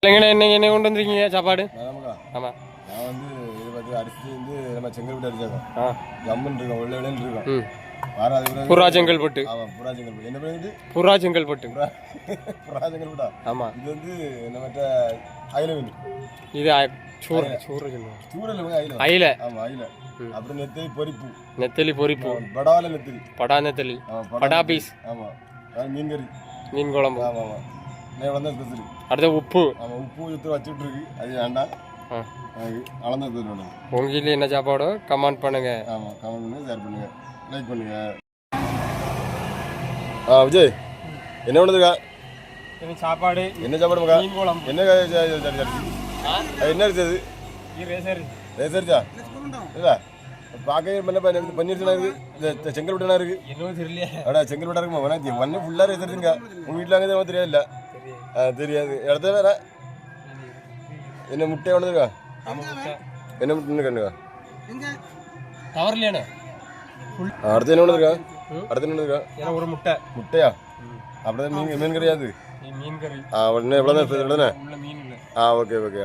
என்ன கொண்டு வந்திருக்கீங்க சாப்பாடு? ஆமாம், நான் வந்து இது பார்த்து அரிசி வந்து நம்ம செங்கல்பட்டு அரிசியாக்கும் ஜம்முன்னு இருக்கோம், வெள்ளை வெள்ளைன்னு இருக்கோம். புறா செங்கல்பட்டு. புறா செங்கல்பட்டு என்ன பேர்? புறா செங்கல்பட்டு. புறா செங்கல்பட்டா? ஆமாம். இது வந்து நம்மகிட்ட அயில மீன். இது சூரல் அயில. ஆமாம், அயில. அப்புறம் நெத்தலி பொரிப்பு. நெத்தலி பொரிப்பு. படால நெத்தலி. படா நெத்தலி. படா பீஸ். ஆமாம், மீன் கறி, மீன் குழம்பு. ஆமாம் ஆமாம், தான் ஸ்பெஷல். அடுத்த உப்பு. ஆமாம், உப்பு எடுத்து வச்சுட்டு இருக்கு, அது வேண்டாம். அளந்து உங்க வீட்டில் என்ன சாப்பாடோ கமெண்ட் பண்ணுங்க. ஆமாம், கமெண்ட் பண்ணுங்க, ஷேர் பண்ணுங்க, லைக் பண்ணுங்க. விஜய் என்ன பண்ணுதுக்கா? சாப்பாடு என்ன சாப்பாடு மக்கா? மீன் குழம்பு. என்ன என்ன இருக்குது? ரேசரிச்சா இல்லை பார்க்கவே பண்ணிருச்சுனா இருக்குது, செங்கல்பட்டுனா இருக்கு. இன்னும் தெரியல. அடா செங்கல்பட்டா இருக்குமா? வேணா ஒன்று ஃபுல்லாக ரேசரிச்சுங்க. உங்கள் வீட்டில் அங்கே நமக்கு தெரியாதுல்ல? தெரியாது. இடத்த வேற என்ன முட்டை ஒன்றுக்கா? என்ன முட்டை கண்ணுக்கா? தவறலையானே. அடுத்து என்ன ஒன்றுக்கா? அடுத்து என்ன ஒன்றுக்கா? ஒரு முட்டை. முட்டையா? அப்படிதான் மீன் கறியாது. மீன் கறி. உடனே எவ்வளோ தான்? மீன். Okay okay.